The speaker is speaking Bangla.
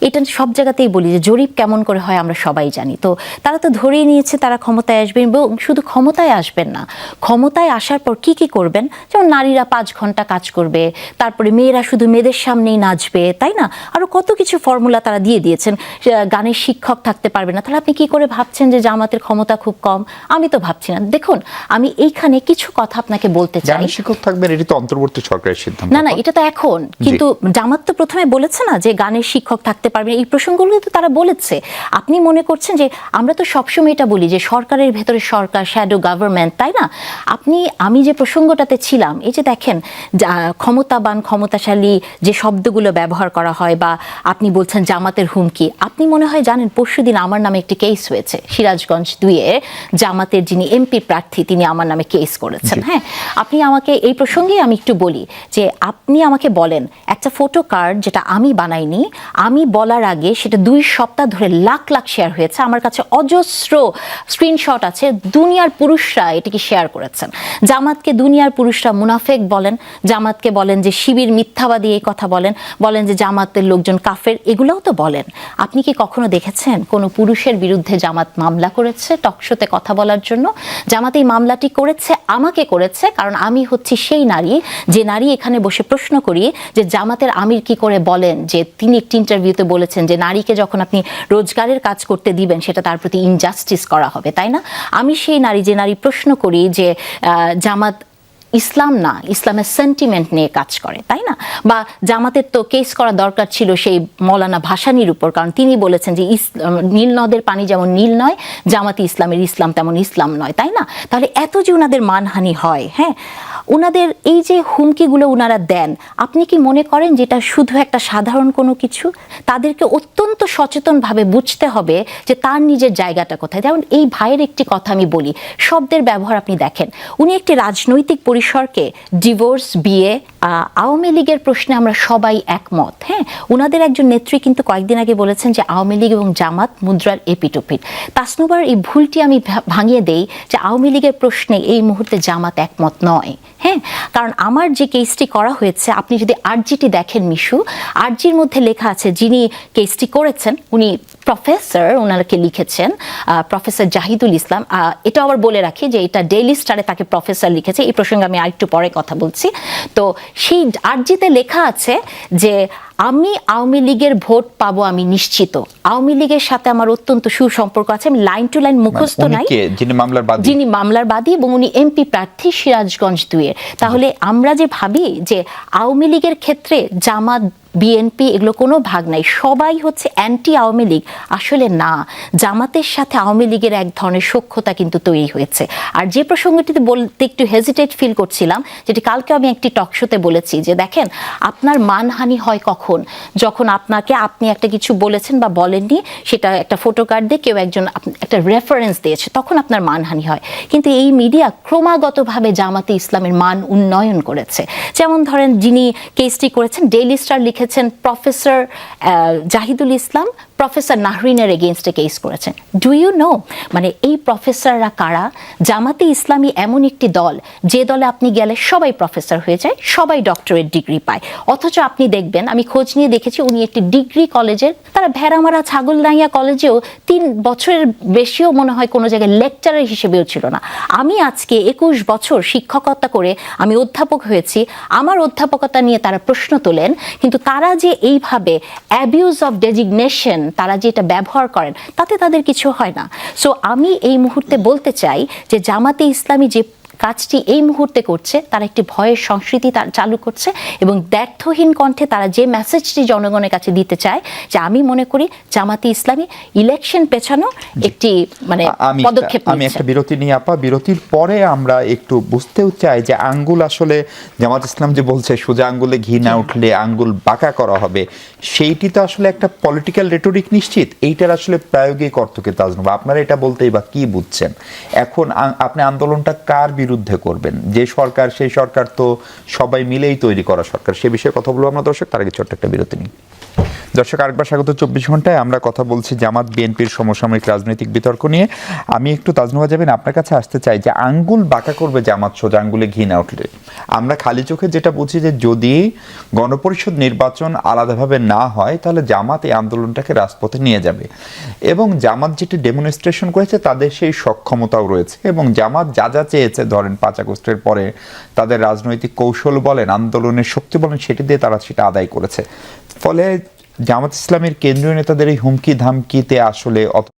এটা সব জায়গাতেই বলি যে জরিপ কেমন করে হয় আমরা সবাই জানি। তো তারা তো ধরেই নিয়েছে তারা ক্ষমতায় আসবেন, এবং শুধু ক্ষমতায় আসবেন না, ক্ষমতায় আসার পর কি কি করবেন, যেমন নারীরা 5 ঘন্টা কাজ করবে, তারপরে মেয়েরা শুধু মেয়েদের সামনেই নাচবে, তাই না, আরো কত কিছু ফর্মুলা তারা দিয়ে দিয়েছেন। গানের শিক্ষক থাকতে পারবে না। তাহলে আপনি কি করে ভাবছেন যে জামাতের ক্ষমতা খুব কম? আমি তো ভাবছি না। দেখুন, আমি এইখানে কিছু কথা আপনাকে বলতে চাই। গানের শিক্ষক থাকবেন, এটি তো অন্তর্বর্তী সরকারের সিদ্ধান্ত। না, এটা তো এখন, কিন্তু জামাত তো প্রথমে বলেছে না যে গানের শিক্ষক থাকতে পারবে, এই প্রসঙ্গগুলো তো তারা বলেছে। আপনি মনে করছেন যে আমরা তো সবসময় এটা বলি যে সরকারের ভেতরে সরকার, শ্যাডো গভর্নমেন্ট, তাই না? আমি যে প্রসঙ্গটাতে ছিলাম, এই যে দেখেন ক্ষমতাবান, ক্ষমতাশালী যে শব্দগুলো ব্যবহার করা হয়, বা আপনি বলছেন জামাতের হুমকি। আপনি মনে হয় জানেন পরশুদিন আমার নামে একটি কেস হয়েছে সিরাজগঞ্জ 2-এ, জামাতের যিনি এমপি প্রার্থী তিনি আমার নামে কেস করেছেন। হ্যাঁ, আপনি আমাকে এই প্রসঙ্গে আমি একটু বলি যে আপনি আমাকে বলেন একটা ফটো কার্ড যেটা আমি বানাইনি, আমি বলার আগে সেটা 2 সপ্তাহ ধরে লাখ লাখ শেয়ার হয়েছে, আমার কাছে অজস্র স্ক্রিনশট আছে, দুনিয়ার পুরুষরা এটাকে শেয়ার করেছেন। জামাতকে দুনিয়ার পুরুষরা মুনাফেক বলেন, জামাতকে বলেন যে শিবির মিথ্যাবাদী, এই কথা বলেন যে জামাতের লোকজন কাফের, এগুলোও তো বলেন। আপনি কি কখনো দেখেছেন কোনো পুরুষের বিরুদ্ধে জামাত মামলা করেছে টকশোতে কথা বলার জন্য? জামাত এই মামলাটি করেছে, আমাকে করেছে, কারণ আমি হচ্ছি সেই নারী যে নারী এখানে বসে প্রশ্ন করি যে জামাতের আমির কি করে বলেন যে তিনি একটি ইন্টারভিউতে বলেছেন যে নারীকে যখন আপনি রোজগারের কাজ করতে দিবেন সেটা তার প্রতি ইনজাস্টিস করা হবে, তাই না? আমি সেই নারী যে নারী প্রশ্ন করি যে জামাত ইসলাম না, ইসলামের সেন্টিমেন্ট নিয়ে কাজ করে, তাই না? বা জামাতের তো কেস করা দরকার ছিল সেই মৌলানা ভাসানীর উপর, কারণ তিনি বলেছেন যে নীল নদের পানি যেমন নীল নয়, জামাতি ইসলামের ইসলাম তেমন ইসলাম নয়, তাই না? তাহলে এত যে ওনাদের মানহানি হয়, হ্যাঁ, ওনাদের এই যে হুমকিগুলো ওনারা দেন, আপনি কি মনে করেন যে এটা শুধু একটা সাধারণ কোনো কিছু? তাদেরকে অত্যন্ত সচেতনভাবে বুঝতে হবে যে তার নিজের জায়গাটা কোথায়। যেমন এই ভাইয়ের একটি কথা আমি বলি, শব্দের ব্যবহার আপনি দেখেন, উনি একটি রাজনৈতিক পরিসরকে ডিভোর্স, বিয়ে, আওয়ামী লীগের প্রশ্নে আমরা সবাই একমত। হ্যাঁ, ওনাদের একজন নেত্রী কিন্তু কয়েকদিন আগে বলেছেন যে আওয়ামী লীগ এবং জামাত মুদ্রার এপিটোপিট। তাসনুবার এই ভুলটি আমি ভাঙিয়ে দেই যে আওয়ামী লীগের প্রশ্নে এই মুহূর্তে জামাত একমত নয়। হ্যাঁ, কারণ আমার যে কেসটি করা হয়েছে, আপনি যদি আরজিটি দেখেন মিশু, আরজির মধ্যে লেখা আছে যিনি কেসটি করেছেন উনি প্রফেসর, ওনাকে লিখেছেন প্রফেসর জাহিদুল ইসলাম। এটা আবার বলে রাখি যে এটা ডেইলি স্টারে তাকে প্রফেসর লিখেছে, এই প্রসঙ্গে আমি আরেকটু পরে কথা বলছি। তো সেই আরজিতে লেখা আছে যে আমি আওয়ামী লীগের ভোট পাবো, আমি নিশ্চিত। আওয়ামী লীগের সাথে আমার অত্যন্ত সুসম্পর্ক আছে, আমি লাইন টু লাইন মুখস্থ নাই, যিনি মামলার বাদী এবং উনি এমপি প্রার্থী সিরাজগঞ্জ 2-এর। তাহলে আমরা যে ভাবি যে আওয়ামী লীগের ক্ষেত্রে জামাত, বিএনপি এগুলো কোনো ভাগ নাই, সবাই হচ্ছে অ্যান্টি আওয়ামী লীগ, আসলে না। জামাতের সাথে আওয়ামী লীগের এক ধরনের সখ্যতা কিন্তু তৈরি হয়েছে। আর যে প্রসঙ্গটিতে বলতে একটু হেজিটেট ফিল করছিলাম, যেটি কালকে আমি একটি টকশোতে বলেছি যে দেখেন আপনার মানহানি হয় কখন, যখন আপনি একটা কিছু বলেছেন বা বলেননি, সেটা একটা ফটো কার্ড দিয়ে কেউ একজন একটা রেফারেন্স দিয়েছে, তখন আপনার মানহানি হয়। কিন্তু এই মিডিয়া ক্রমাগতভাবে জামাতে ইসলামের মান উন্নয়ন করেছে। যেমন ধরেন যিনি কেসটি করেছেন, ডেইলি স্টার লিখেছেন প্রফেসর জাহিদুল ইসলাম প্রফেসর নাহরিনের এগেইনস্টে কেস করেছেন। ডু ইউ নো মানে এই প্রফেসররা কারা? জামাতে ইসলামী এমন একটি দল যে দলে আপনি গেলে সবাই প্রফেসর হয়ে যায়, সবাই ডক্টরেট ডিগ্রি পায়, অথচ আপনি দেখবেন, আমি খোঁজ নিয়ে দেখেছি, উনি একটি ডিগ্রি কলেজের, তারা ভেড়ামারা ছাগলনাইয়া কলেজেও 3 বছরের বেশিও মনে হয় কোনো জায়গায় লেকচারার হিসেবেও ছিল না। আমি আজকে 21 বছর শিক্ষকতা করে আমি অধ্যাপক হয়েছি, আমার অধ্যাপকতা নিয়ে তারা প্রশ্ন তোলেন, কিন্তু তারা যে এইভাবে অ্যাবিউজ অফ ডেজিগনেশন তারা যে এটা ব্যবহার করেন, তাতে তাদের কিছু হয় না। সো আমি এই মুহূর্তে বলতে চাই যে জামাতে ইসলামী যে কাজটি এই মুহূর্তে করছে, তারা একটি ভয়ের সংস্কৃতি চালু করছে, এবং দ্ব্যর্থহীন কণ্ঠে তারা যে মেসেজটি জনগণের কাছে দিতে চায় যে আমি মনে করি জামাতে ইসলামী ইলেকশন পেছানো একটি পদক্ষেপ নিচ্ছে। আমি একটা বিরতি নিয়ে বিরতির পরে আমরা একটু বুঝতেও চাই যে আঙ্গুল আসলে জামাত ইসলাম যে বলছে সোজা আঙ্গুলে ঘি না উঠলে আঙ্গুল বাঁকা করা হবে, সেইটি তো আসলে একটা পলিটিক্যাল রেটরিক নিশ্চিত, এইটার আসলে প্রায়োগিক অর্থ কি তাজনুবা? আপনারা এটা বলতেই বা কি বুঝছেন? এখন আপনি আন্দোলনটা কার বিরুদ্ধে করবেন? যে সরকার, সেই সরকার তো সবাই মিলেই তৈরি করা সরকার, সে বিষয়ে কথা বলবো আমরা দর্শক, তার আগে ছোট্ট একটা বিরতি নিই। দর্শক, আরেকবার স্বাগত 24 ঘন্টায়। আমরা কথা বলছি জামাত বিএনপির সমসাময়িক রাজনৈতিক বিতর্ক নিয়ে। আমি একটু তাজনুভা যাবেন আপনার কাছে আসতে চাই যে আঙ্গুল বাঁকা করবে জামাত সোজা আঙ্গুলে ঘি না উঠলে। আমরা খালি চোখে যেটা বুঝি যে যদি গণপরিষদ নির্বাচন আলাদাভাবে না হয় তাহলে জামাত এই আন্দোলনটাকে রাজপথে নিয়ে যাবে, এবং জামাত যেটি ডেমনস্ট্রেশন করেছে তাদের সেই সক্ষমতাও রয়েছে, এবং জামাত যা যা চেয়েছে ধরেন 5 আগস্টের পরে তাদের রাজনৈতিক কৌশল বলেন, আন্দোলনের শক্তি বলেন, সেটি দিয়ে তারা সেটা আদায় করেছে। ফলে জামাত ইসলামের কেন্দ্রীয় নেতাদের এই হুমকি ধামকিতে আসলে